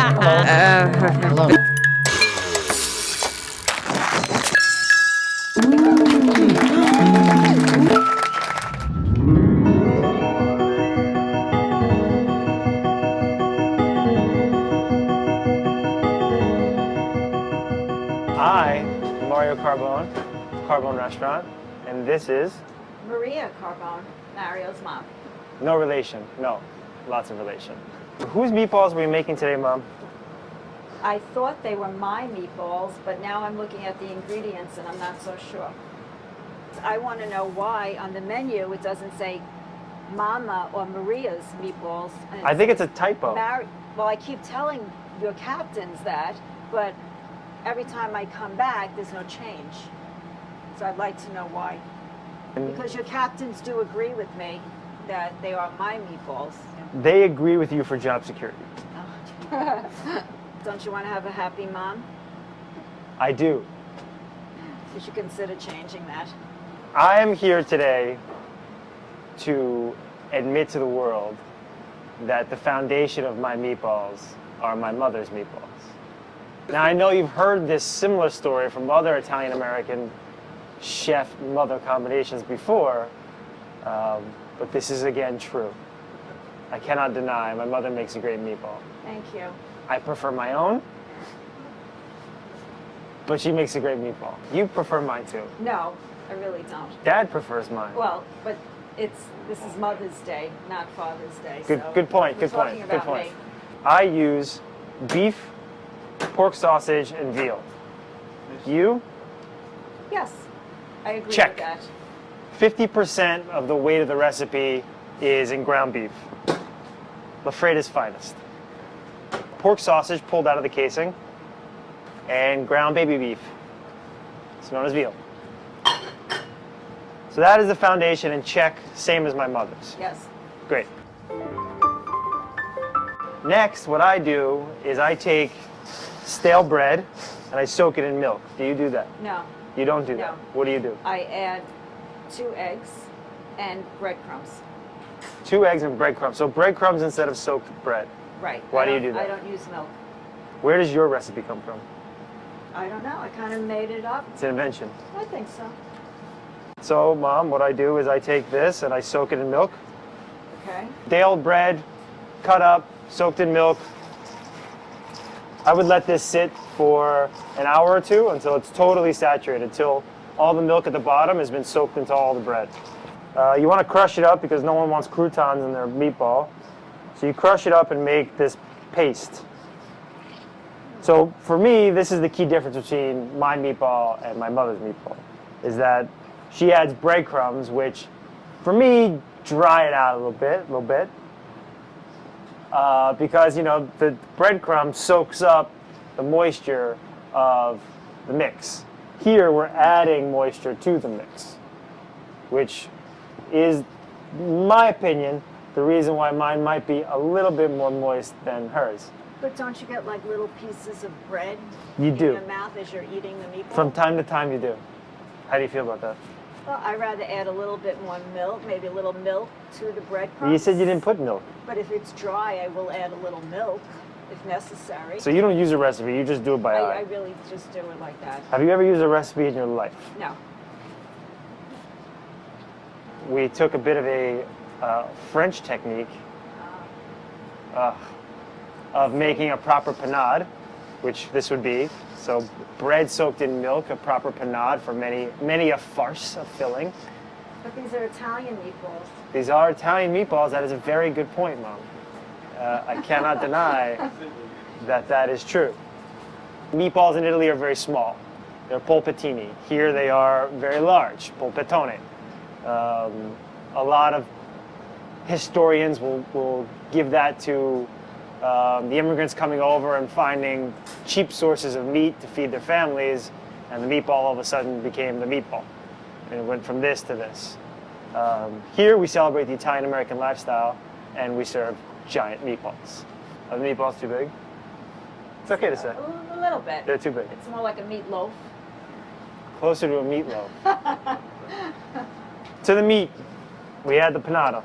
Hello. Hi, Mario Carbone, Carbone Restaurant, and this is Maria Carbone, Mario's mom. no relation. No, lots of relation. Whose meatballs were you making today, Mom? I thought they were my meatballs, but now I'm looking at the ingredients and I'm not so sure. I want to know why on the menu it doesn't say Mama or Maria's meatballs. And I think it's a typo. Well, I keep telling your captains that, but every time I come back, there's no change. So I'd like to know why. Because your captains do agree with me that they are my meatballs. They agree with you for job security. Don't you want to have a happy mom? I do. You should consider changing that. I am here today to admit to the world that the foundation of my meatballs are my mother's meatballs. Now, I know you've heard this similar story from other Italian-American chef-mother combinations before, but this is again true. I cannot deny my mother makes a great meatball. Thank you. I prefer my own, but she makes a great meatball. You prefer mine too. No, I really don't. Dad prefers mine. Well, but this is Mother's Day, not Father's Day. Good, so good point. we're Good point. talking Good about point. me. I use beef, pork sausage, and veal. You? Yes, I agree Check. with that. 50% of the weight of the recipe is in ground beef. LaFreda's finest. Pork sausage pulled out of the casing, and ground baby beef. It's known as veal. So that is the foundation, and check, same as my mother's. Yes. Great. Next, what I do is I take stale bread and I soak it in milk. Do you do that? No, You don't do that. No. What do you do? I add 2 eggs and breadcrumbs. 2 eggs and breadcrumbs. So breadcrumbs instead of soaked bread. Right. Why I do you don't- do that? I don't use milk. Where does your recipe come from? I don't know. I kind of made it up. It's an invention. I think so. So, Mom, what I do is I take this and I soak it in milk. Okay. Stale bread, cut up, soaked in milk. I would let this sit for an hour or two until it's totally saturated, until all the milk at the bottom has been soaked into all the bread. You want to crush it up because no one wants croutons in their meatball. So you crush it up and make this paste. So for me, this is the key difference between my meatball and my mother's meatball, is that she adds breadcrumbs, which for me dry it out a little bit. Because, you know, the breadcrumb soaks up the moisture of the mix. Here, we're adding moisture to the mix, which is, in my opinion, the reason why mine might be a little bit more moist than hers. But don't you get like little pieces of bread You in do. your mouth as you're eating the meatball? From time to time, you do. How do you feel about that? Well, I'd rather add a little bit more milk, maybe a little milk to the breadcrumbs. You said you didn't put milk. But if it's dry, I will add a little milk if necessary. So you don't use a recipe, you just do it by I eye. really just do it like that. Have you ever used a recipe in your life? No. We took a bit of a French technique of making a proper panade, which this would be. So bread soaked in milk, a proper panade for many a farce of filling. But these are Italian meatballs. These are Italian meatballs. That is a very good point, Mom. I cannot deny that that is true. Meatballs in Italy are very small. They're polpettini. Here they are very large, polpettone. A lot of historians will give that to the immigrants coming over and finding cheap sources of meat to feed their families, and the meatball all of a sudden became the meatball. And it went from this to this. Here we celebrate the Italian-American lifestyle, and we serve giant meatballs. Are the meatballs too big? It's okay to say. A little bit. They're too big. It's more like a meatloaf. Closer to a meatloaf. To the meat, we add the panada.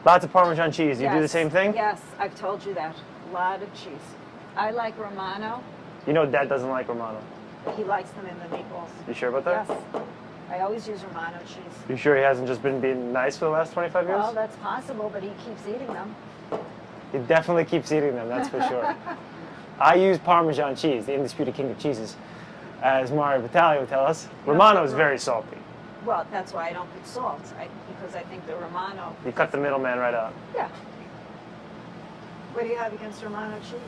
Lots of Parmesan cheese. You do the Yes. same thing? Yes, I've told you that. A lot of cheese. I like Romano. You know Dad doesn't like Romano. He likes them in the meatballs. You sure about that? Yes. I always use Romano cheese. You sure he hasn't just been being nice for the last 25 years? Well, that's possible, but he keeps eating them. He definitely keeps eating them, that's for sure. I use Parmesan cheese, the undisputed king of cheeses, as Mario Vitale would tell us. Romano is very salty. Well, that's why I don't put salt, because I think the Romano... You cut the middleman right out. Yeah. What do you have against Romano cheese?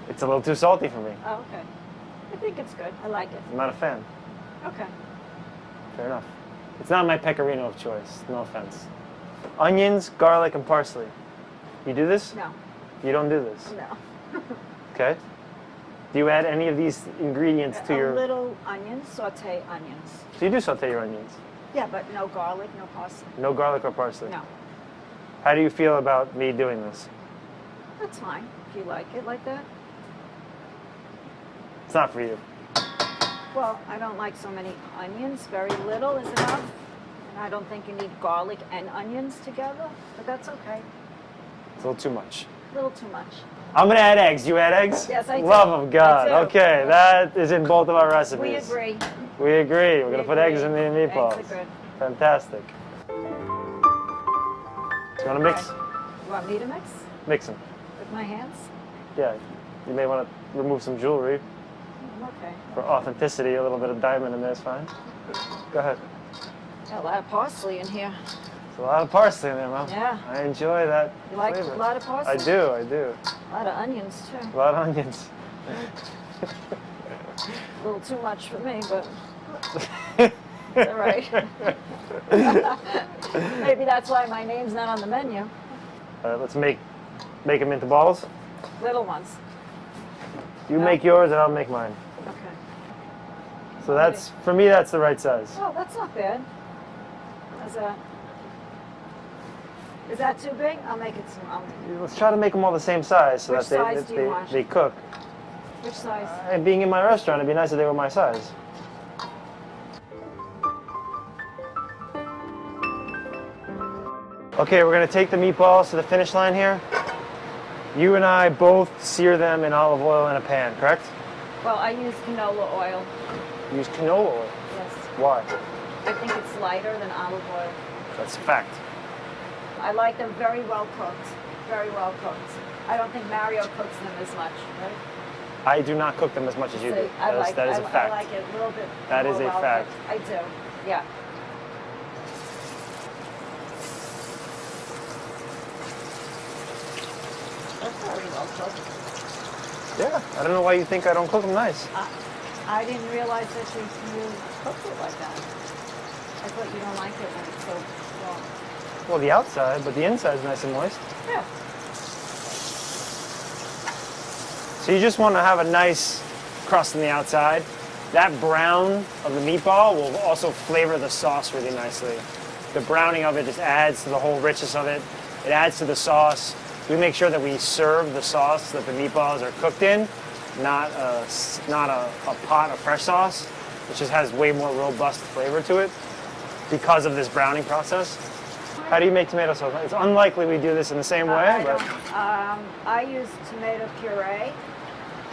It's a little too salty for me. Oh, okay. I think it's good. I like it. I'm not a fan. Okay. Fair enough. It's not my pecorino of choice, no offense. Onions, garlic, and parsley. You do this? No. You don't do this? No. Okay. Do you add any of these ingredients to your... A little onions, saute onions. So you do saute your onions? Yeah, but no garlic, no parsley. No garlic or parsley? No. How do you feel about me doing this? That's fine, if you like it like that. It's not for you. Well, I don't like so many onions. Very little is enough. And I don't think you need garlic and onions together, but that's okay. It's a little too much. A little too much. I'm gonna add eggs. You add eggs? Yes, I do. Love of God. I do. Okay, that is in both of our recipes. We agree. We agree. We're We gonna put agree. eggs in the meatballs. Eggs are good. Fantastic. So you wanna mix? Okay. You want me to mix Mix them. with my hands? Yeah. You may want to remove some jewelry Okay. for authenticity. A little bit of diamond in there is fine. Go ahead. Got a lot of parsley in here. There's a lot of parsley in there, Mom. Yeah. I enjoy that You like flavor. a lot of parsley? I do, I do. A lot of onions too. A lot of onions. A little too much for me, but it's all right. Maybe that's why my name's not on the menu. All right, let's make them into balls. Little ones. You make yours and I'll make mine. Okay. So that's, for me, that's the right size. Oh, that's not bad. Is that too big? I'll make it small. Let's try to make them all the same size so Which that size do you want? they cook. Which size? And being in my restaurant, it'd be nice if they were my size. Okay, we're gonna take the meatballs to the finish line here. You and I both sear them in olive oil in a pan, correct? Well, I use canola oil. Use canola oil. Yes. Why? I think it's lighter than olive oil. That's a fact. I like them very well cooked. Very well cooked. I don't think Mario cooks them as much, right? I do not cook them as much as you do. See, I like That is a fact. I like it a little bit That more is a well fact. cooked. I do. Yeah. That's very well cooked. Yeah, I don't know why you think I don't cook them nice. I didn't realize that you cooked it like that. I thought you don't like it when it's so raw. Well, the outside, but the inside's nice and moist. Yeah. So you just want to have a nice crust on the outside. That brown of the meatball will also flavor the sauce really nicely. The browning of it just adds to the whole richness of it. It adds to the sauce. We make sure that we serve the sauce that the meatballs are cooked in, not a pot of fresh sauce, which just has way more robust flavor to it because of this browning process. How do you make tomato sauce? It's unlikely we do this in the same way, but I use tomato puree.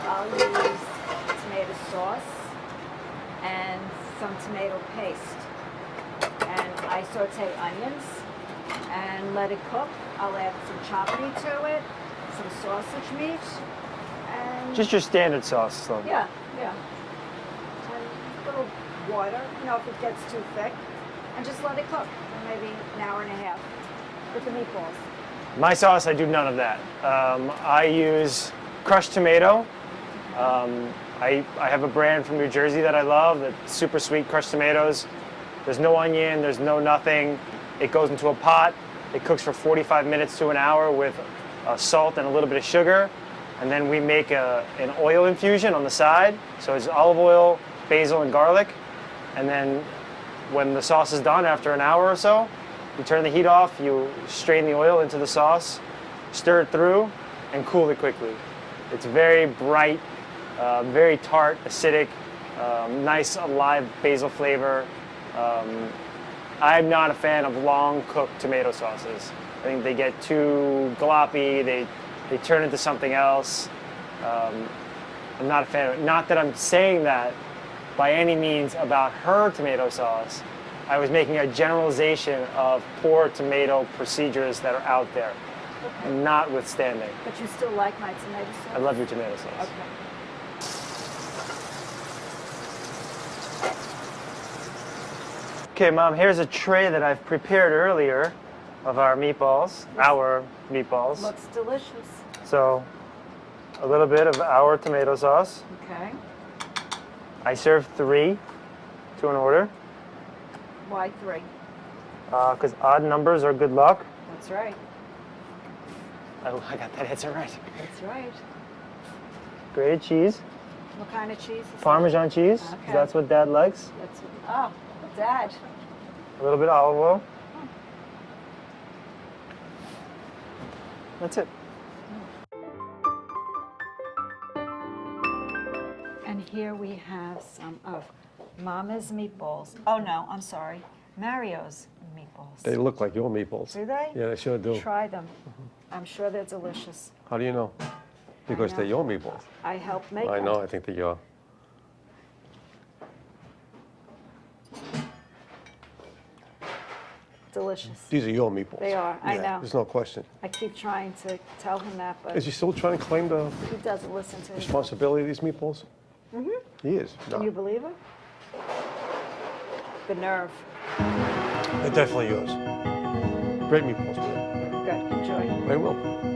I'll use tomato sauce and some tomato paste. And I saute onions and let it cook. I'll add some chop meat to it, some sausage meat, and just your standard sauce. So. yeah. And a little water, if it gets too thick, and just let it cook for maybe an hour and a half with the meatballs. My sauce, I do none of that. I use crushed tomato. I have a brand from New Jersey that I love, that's super sweet crushed tomatoes. There's no onion, there's no nothing. It goes into a pot. It cooks for 45 minutes to an hour with salt and a little bit of sugar. And then we make an oil infusion on the side. So it's olive oil, basil, and garlic. And then when the sauce is done after an hour or so, you turn the heat off, you strain the oil into the sauce, stir it through, and cool it quickly. It's very bright, very tart, acidic, nice alive basil flavor. I'm not a fan of long cooked tomato sauces. think they get too gloppy. They turn into something else. I'm not a fan of it. Not that I'm saying that by any means about her tomato sauce. I was making a generalization of poor tomato procedures that are out there, notwithstanding. But you still like my tomato sauce? I love your tomato sauce. Okay. Okay, Mom, here's a tray that I've prepared earlier of our meatballs, Looks delicious. So, a little bit of our tomato sauce. Okay. I serve 3 to an order, Why 3? because odd numbers are good luck. That's right. Oh, I got that answer right. That's right. Grated cheese, What kind of cheese is that? Parmesan cheese, 'cause Okay. that's what Dad likes. That's Dad. A little bit of olive oil. That's it. And here we have some of Mama's meatballs. Oh no, I'm sorry. Mario's meatballs. They look like your meatballs. Do they? Yeah, they sure do. Try them. I'm sure they're delicious. How do you know? Because know. they're your meatballs. I helped make I them. know, I think they're your. Delicious. These are your meatballs. They are, I know. There's no question. I keep trying to tell him that, but Is he still trying to claim the he doesn't listen to me. responsibility of these meatballs? Mm-hmm. He is. Can you believe it? The nerve. They're definitely yours. Great meatballs, man. Good. Enjoy. I will.